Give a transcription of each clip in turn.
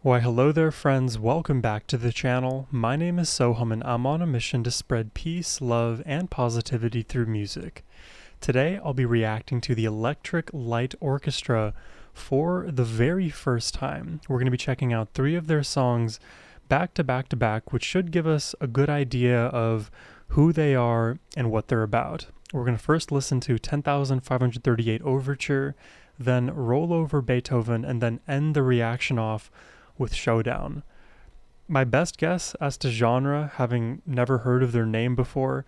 Why hello there friends, welcome back to the channel. My name is Sohum and I'm on a mission to spread peace, love, and positivity through music. Today I'll be reacting to the Electric Light Orchestra for the very first time. We're going to be checking out 3 of their songs back to back to back, which should give us a good idea of who they are and what they're about. We're going to first listen to 10,538 Overture, then roll over Beethoven, and then end the reaction off with Showdown. My best guess as to genre, having never heard of their name before,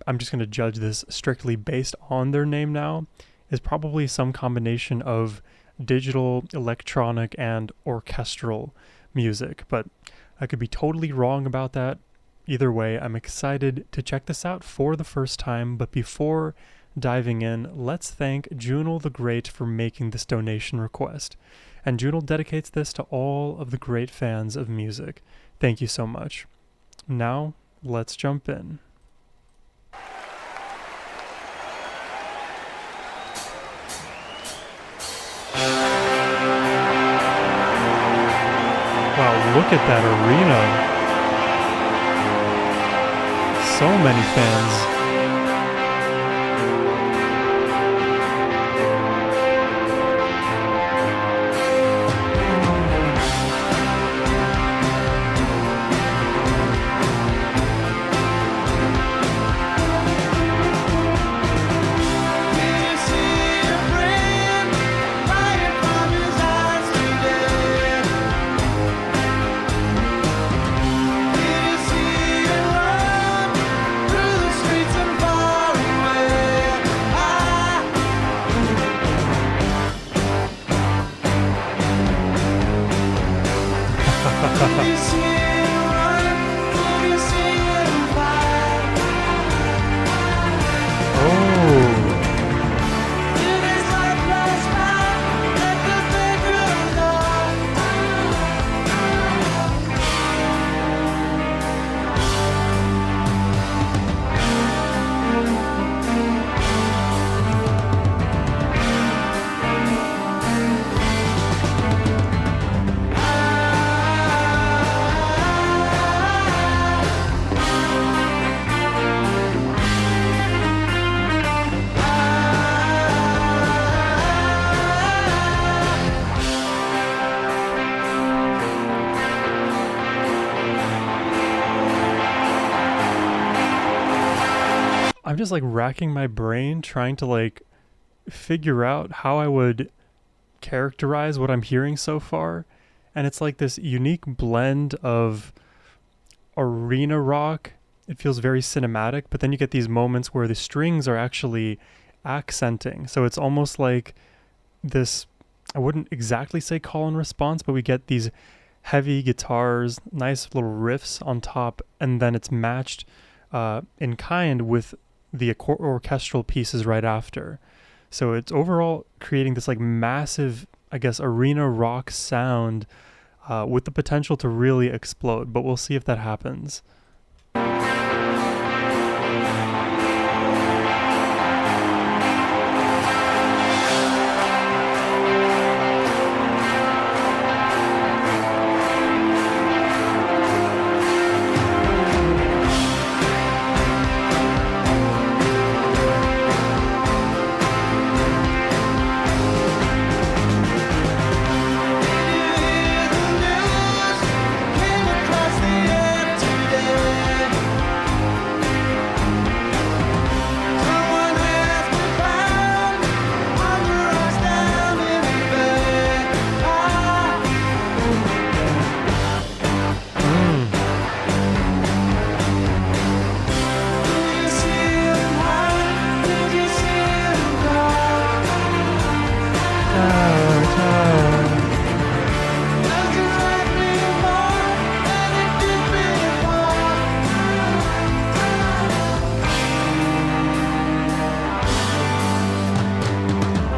I'm just going to judge this strictly based on their name now, is probably some combination of digital, electronic, and orchestral music, but I could be totally wrong about that. Either way, I'm excited to check this out for the first time, but before diving in, let's thank Junal the Great for making this donation request. And Junal dedicates this to all of the great fans of music. Thank you so much. Now, let's jump in. Wow, look at that arena. So many fans. I'm just like racking my brain trying to like figure out how I would characterize what I'm hearing so far. And it's like this unique blend of arena rock. It feels very cinematic, but then you get these moments where the strings are actually accenting. So it's almost like this, I wouldn't exactly say call and response, but we get these heavy guitars, nice little riffs on top, and then it's matched in kind with the orchestral pieces right after. So it's overall creating this like massive, I guess, arena rock sound with the potential to really explode, but we'll see if that happens.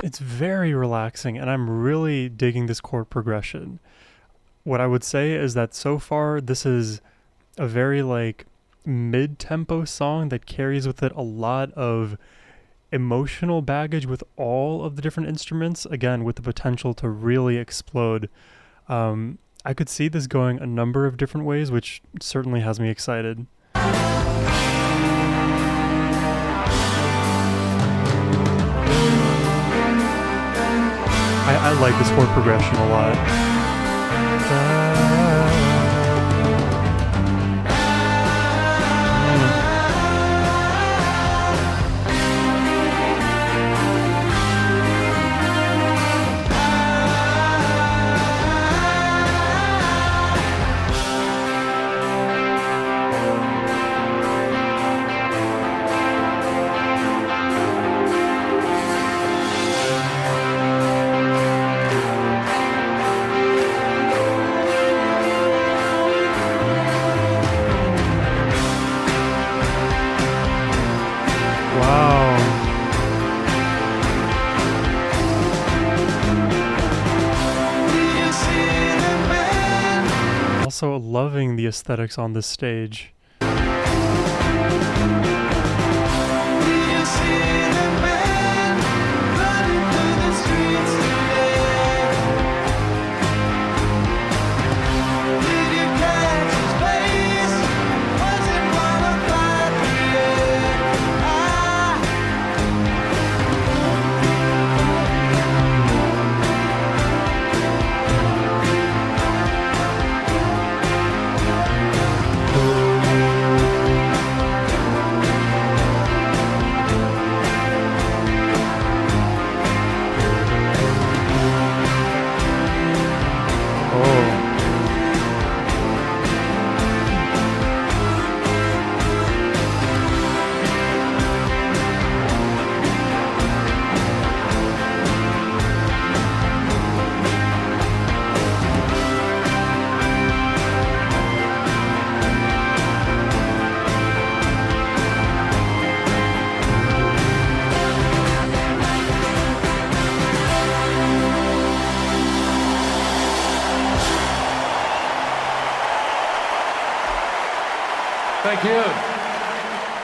It's very relaxing, and I'm really digging this chord progression. What I would say is that so far this is a very like mid-tempo song that carries with it a lot of emotional baggage with all of the different instruments, again with the potential to really explode. I could see this going a number of different ways, which certainly has me excited. I like this chord progression a lot. Also loving the aesthetics on this stage. Thank you.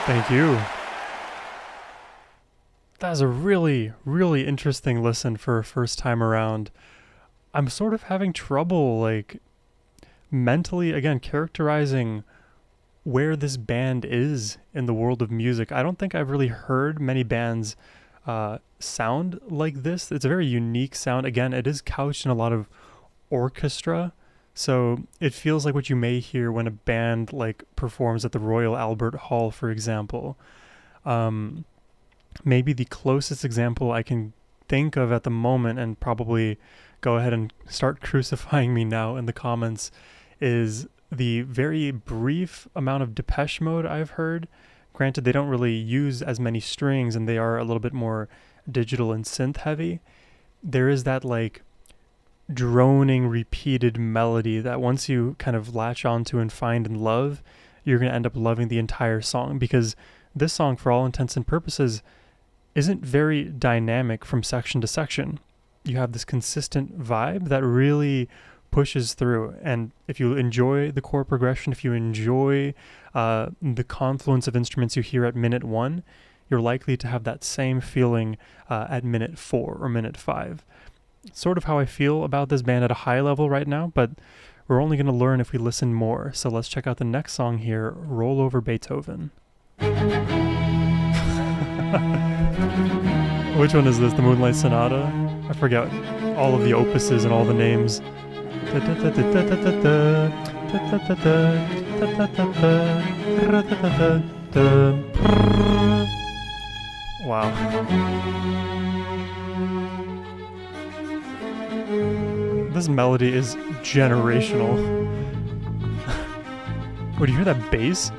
Thank you. That was a really, really interesting listen for a first time around. I'm sort of having trouble, like, mentally, again, characterizing where this band is in the world of music. I don't think I've really heard many bands sound like this. It's a very unique sound. Again, it is couched in a lot of orchestra, so it feels like what you may hear when a band like performs at the Royal Albert Hall, for example. Maybe the closest example I can think of at the moment, and probably go ahead and start crucifying me now in the comments, is the very brief amount of Depeche Mode I've heard. Granted, they don't really use as many strings and they are a little bit more digital and synth heavy. There is that like droning, repeated melody that once you kind of latch onto and find and love, you're going to end up loving the entire song, because this song, for all intents and purposes, isn't very dynamic from section to section. You have this consistent vibe that really pushes through, and if you enjoy the chord progression, if you enjoy the confluence of instruments you hear at minute 1, you're likely to have that same feeling at minute 4 or minute 5. Sort of how I feel about this band at a high level right now, but we're only going to learn if we listen more. So let's check out the next song here, Roll Over Beethoven. Which one is this? The Moonlight Sonata? I forget all of the opuses and all the names. Wow. This melody is generational. Oh, do you hear that bass?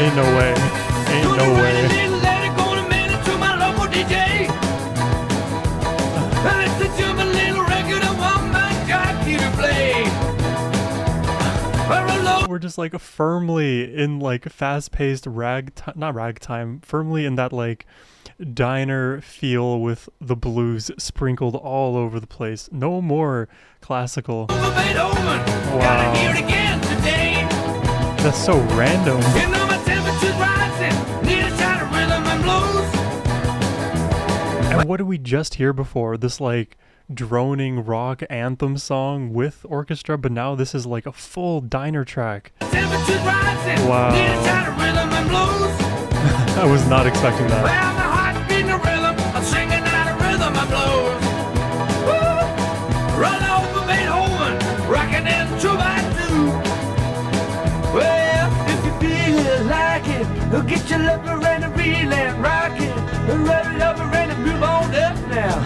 Ain't no way. Ain't no way. We're just like firmly in like fast-paced not ragtime, firmly in that like diner feel with the blues sprinkled all over the place. No more classical. Wow. That's so random. And what did we just hear before? This like droning rock anthem song with orchestra, but now this is like a full diner track. Wow. I was not expecting that. Well, my heart's beating a rhythm, I'm singing out a rhythm of blues. Woo! Run over Beethoven, rocking in 2x2. Well, if you feel like it, get your lover and a reel and rock it. Rub it over and move on up now.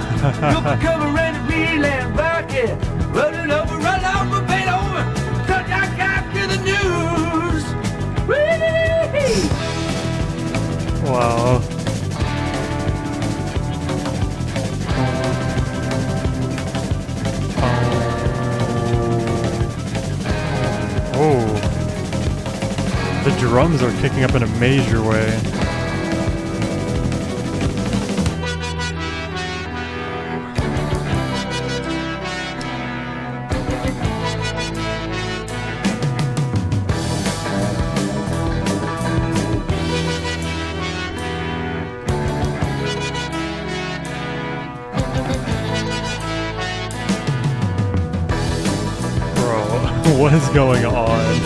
You'll be cover and a reel and rock it. Run over Beethoven, 'cause I got you the news. Whee! Wow. Oh. The drums are kicking up in a major way. What is going on?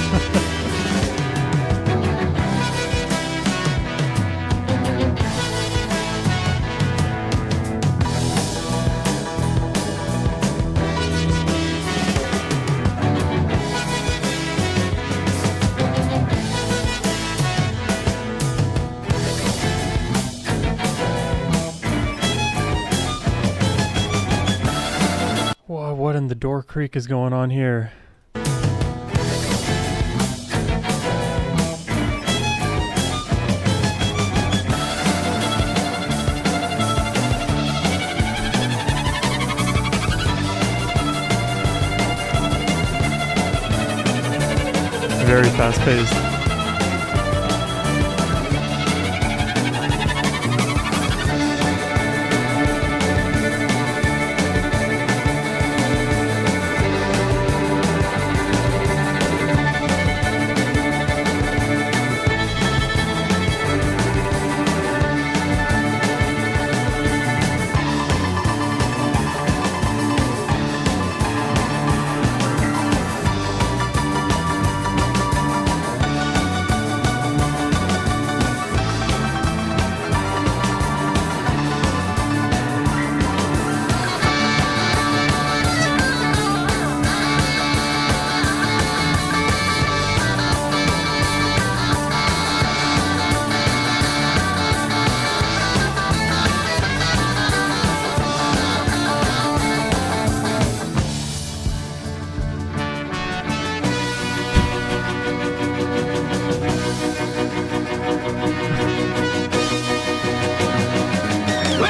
Whoa, what in the Door Creek is going on here? Very fast-paced.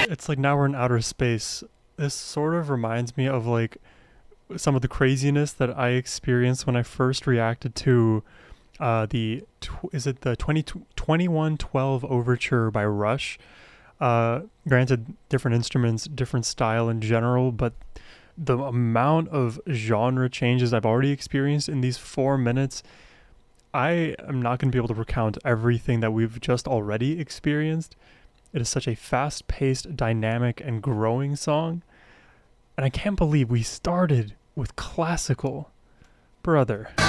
It's like now we're in outer space. This sort of reminds me of like some of the craziness that I experienced when I first reacted to the 2112 Overture by Rush. Granted, different instruments, different style in general, but the amount of genre changes I've already experienced in these 4 minutes, I am not going to be able to recount everything that we've just already experienced. It is such a fast-paced, dynamic, and growing song. And I can't believe we started with classical. Brother. Well,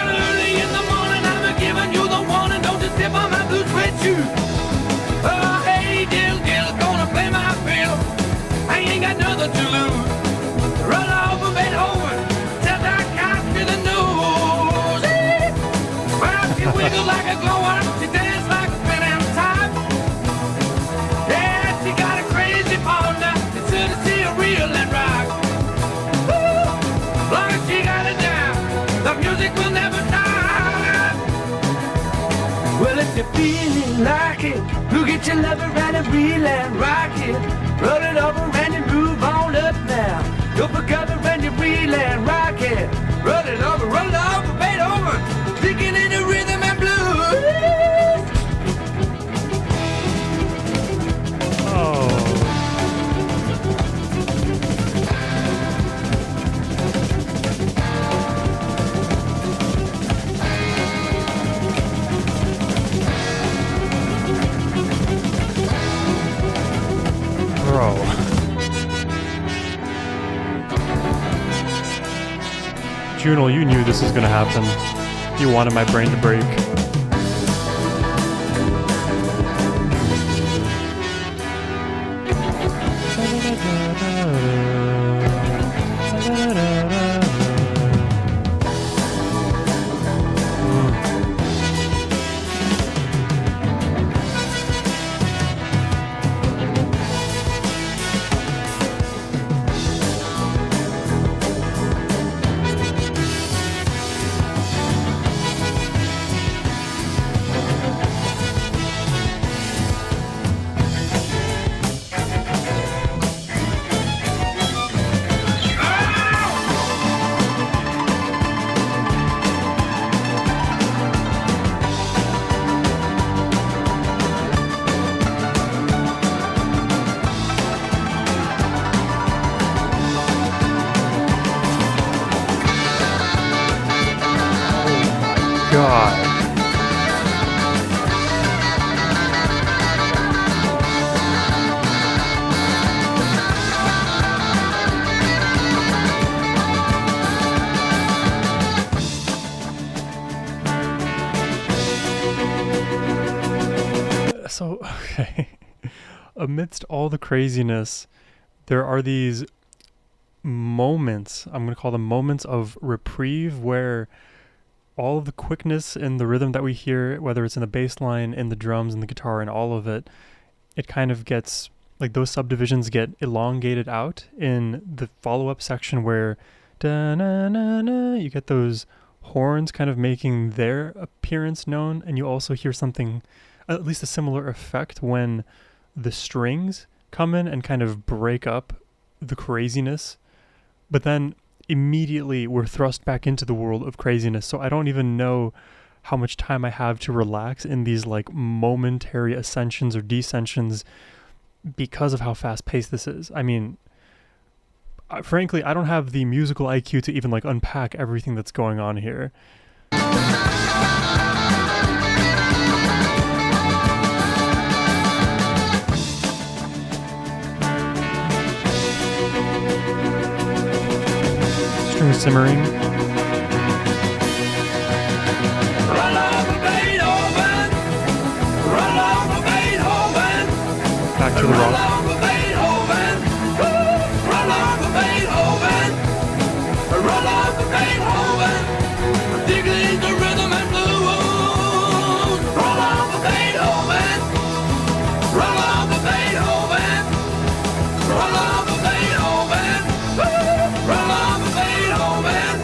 early in the morning, I'm giving you the warning. Don't just step on my blue suede shoe. Oh, hey, Dill, gonna pay my bill. I ain't got nothing to lose. Run over Beethoven, till I got to the news. Well, she wiggles like a glow-worm, she dances like a spinning top. Yeah, she got a crazy partner, as soon as she a reel and rock. Woo! Long as she got it down, the music will never die. Well, if you're feeling like it. Look at your lover and a reel and rock it. Roll it over and you move on up now. Go for cover and you reel and rock it. Roll it over, Beethoven. Sticking in the rhythm and blues. Oh. Bro. Juno, you knew this was gonna happen. You wanted my brain to break. God. So, okay. Amidst all the craziness, there are these moments, I'm going to call them moments of reprieve, where all of the quickness in the rhythm that we hear, whether it's in the bass line, in the drums, in the guitar, and all of it, it kind of gets, like, those subdivisions get elongated out in the follow-up section where da-na-na-na, you get those horns kind of making their appearance known, and you also hear something, at least a similar effect, when the strings come in and kind of break up the craziness, but then immediately we're thrust back into the world of craziness. So I don't even know how much time I have to relax in these like momentary ascensions or descensions because of how fast paced this is. I mean, frankly, I don't have the musical IQ to even like unpack everything that's going on here. String simmering. Run over Beethoven. Run over Beethoven. Back to the rock. Run over Beethoven. Run over Beethoven. Run over Beethoven. Digging the rhythm and blues. Run over Beethoven. Run over Beethoven. Run over Beethoven. Run over Beethoven.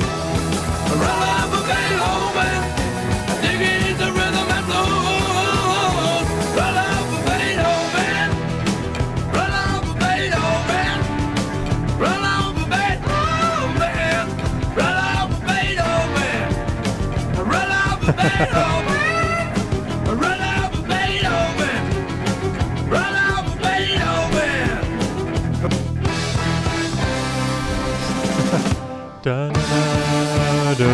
Run over Beethoven. Digging the rhythm and blues. Run over Beethoven. Run over Beethoven. Run over Beethoven. Run over Beethoven. Run over Beethoven. Run over Beethoven. Run over Beethoven. Da-da-da-da.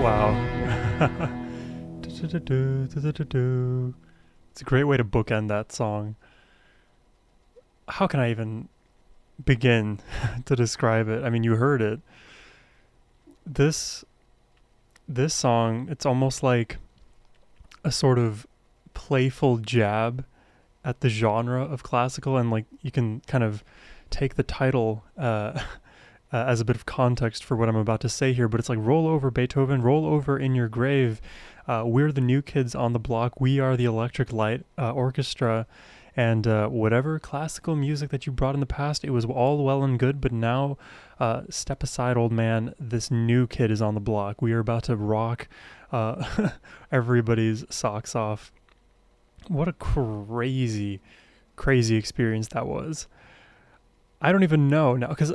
Wow. Da-da-da-da-da-da-da. It's a great way to bookend that song. How can I even begin to describe it? I mean, you heard it. This song, it's almost like a sort of playful jab at the genre of classical, and like you can kind of take the title as a bit of context for what I'm about to say here, but it's like, roll over Beethoven, roll over in your grave. We're the new kids on the block. We are the Electric Light Orchestra, and whatever classical music that you brought in the past, it was all well and good, but now step aside, old man. This new kid is on the block. We are about to rock everybody's socks off. What a crazy experience that was. I don't even know now, because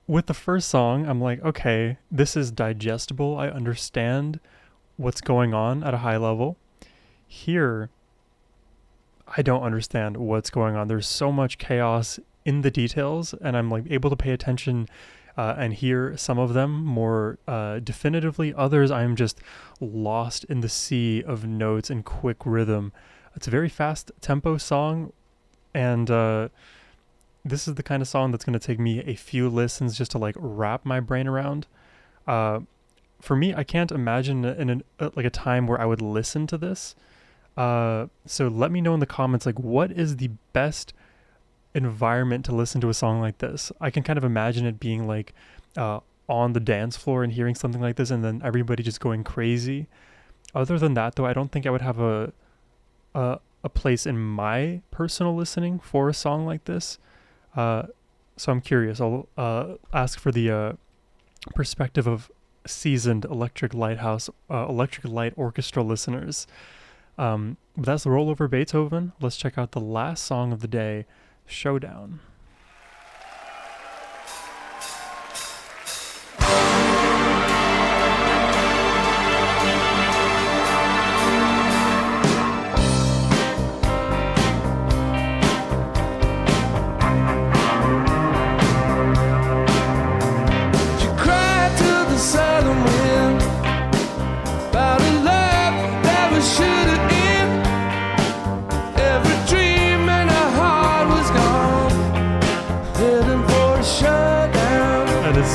with the first song, I'm like, okay, this is digestible. I understand what's going on at a high level. Here, I don't understand what's going on. There's so much chaos in the details, and I'm like able to pay attention and hear some of them more definitively. Others, I'm just lost in the sea of notes and quick rhythm. It's a very fast tempo song, and this is the kind of song that's going to take me a few listens just to like wrap my brain around. For me, I can't imagine in like a time where I would listen to this. So let me know in the comments, like, what is the best environment to listen to a song like this? I can kind of imagine it being like on the dance floor and hearing something like this and then everybody just going crazy. Other than that, though, I don't think I would have a place in my personal listening for a song like this. So I'm curious. I'll ask for the perspective of seasoned Electric Light Orchestra listeners. But that's the Rollover Beethoven. Let's check out the last song of the day, Showdown.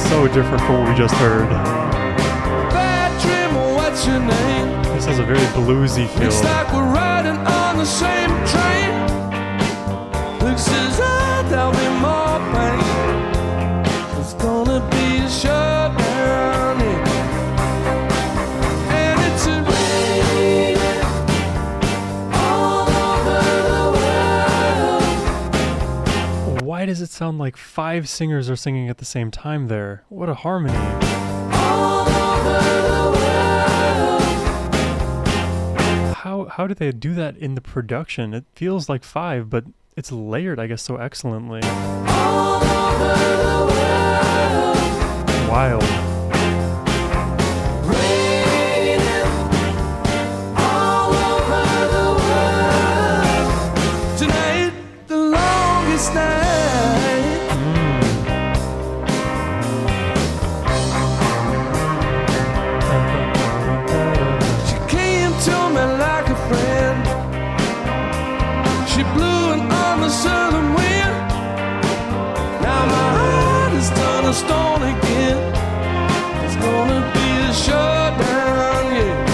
So different from what we just heard. What's your name? This has a very bluesy feel. Looks like we're riding on the same train. Looks as though there'll be more pain. It's gonna be a showdown, and it's a rain all over the world. Why does it sound like 5 singers are singing at the same time there? What a harmony. All over the world. How do they do that in the production? It feels like 5, but it's layered, I guess, so excellently. All over the world. Wild. All over the world. Tonight, the longest night. Southern wind. Now my heart is done a stone again. It's gonna be a showdown, yeah.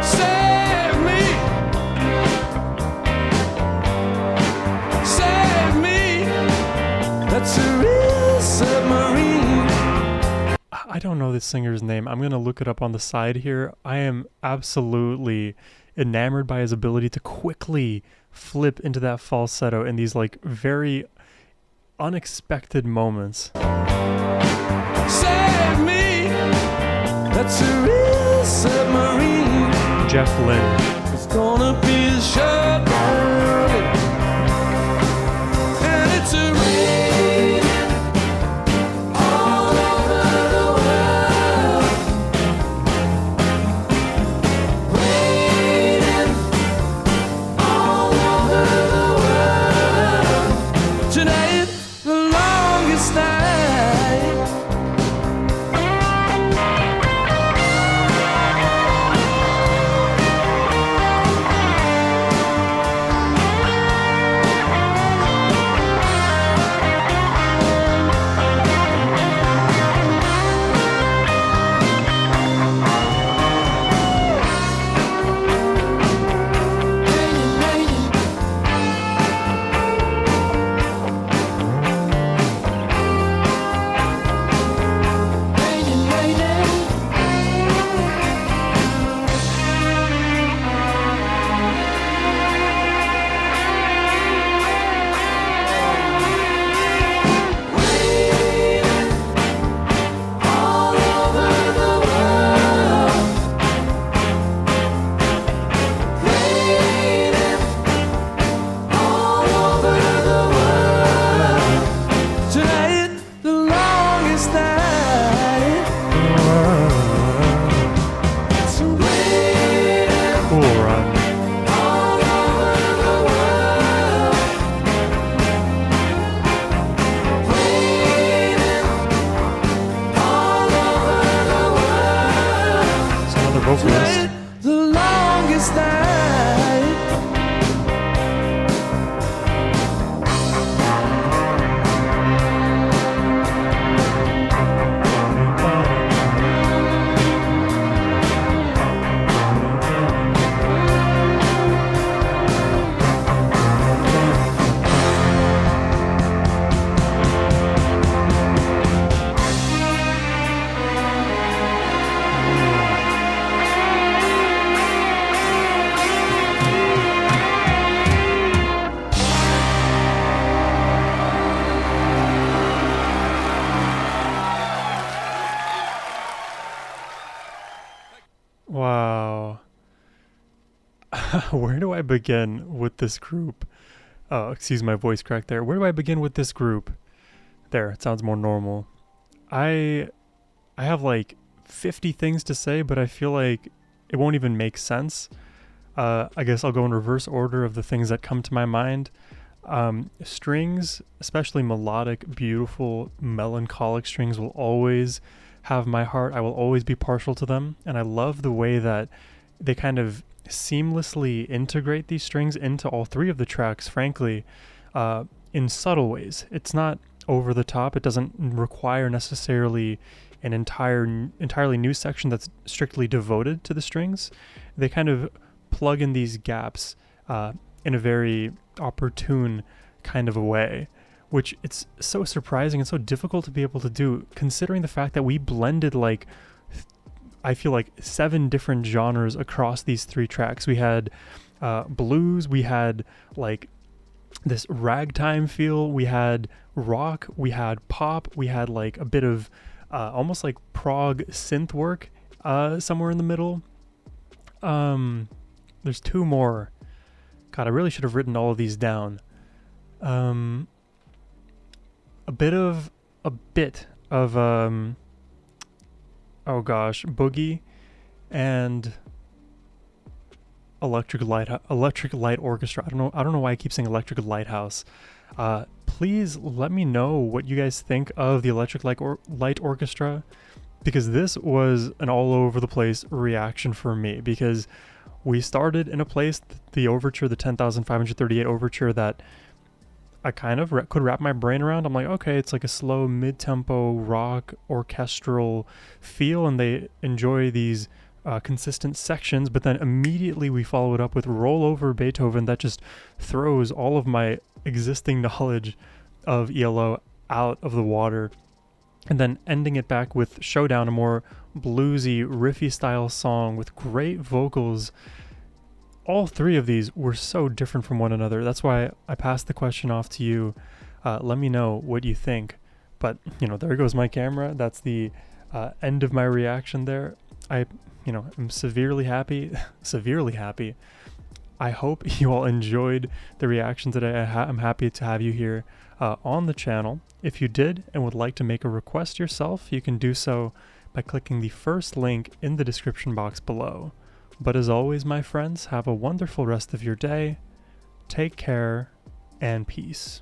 Save me, that's a real submarine. I don't know this singer's name. I'm gonna look it up on the side here. I am absolutely enamored by his ability to quickly flip into that falsetto in these like very unexpected moments. Save me, that's a real submarine. Jeff Lynne. It's gonna be a showdown, and it's a rain all over the world. Tonight, the longest night. where do I begin with this group? Oh, excuse my voice crack there. Where do I begin with this group? There, it sounds more normal. I have like 50 things to say, but I feel like it won't even make sense. I guess I'll go in reverse order of the things that come to my mind. Strings, especially melodic, beautiful, melancholic strings, will always have my heart. I will always be partial to them. And I love the way that they kind of seamlessly integrate these strings into all three of the tracks, frankly, in subtle ways. It's not over the top. It doesn't require necessarily an entirely new section that's strictly devoted to the strings. They kind of plug in these gaps in a very opportune kind of a way, which it's so surprising and so difficult to be able to do, considering the fact that we blended like I feel like 7 different genres across these 3 tracks. We had blues, we had like this ragtime feel, we had rock, we had pop, we had like a bit of almost like prog synth work somewhere in the middle. There's 2 more. God, I really should have written all of these down. A bit of oh gosh, boogie and electric light orchestra. I don't know why I keep saying electric lighthouse. Please let me know what you guys think of the electric light orchestra, because this was an all over the place reaction for me, because we started in a place, the overture, the 10,538 overture, that I kind of could wrap my brain around. I'm like, okay, it's like a slow mid-tempo rock orchestral feel, and they enjoy these consistent sections, but then immediately we follow it up with rollover Beethoven that just throws all of my existing knowledge of ELO out of the water, and then ending it back with Showdown, a more bluesy, riffy style song with great vocals. All 3 of these were so different from one another. That's why I passed the question off to you. Let me know what you think. But, there goes my camera. That's the end of my reaction there. I'm severely happy. Severely happy. I hope you all enjoyed the reaction today. I'm happy to have you here on the channel. If you did and would like to make a request yourself, you can do so by clicking the first link in the description box below. But as always, my friends, have a wonderful rest of your day. Take care and peace.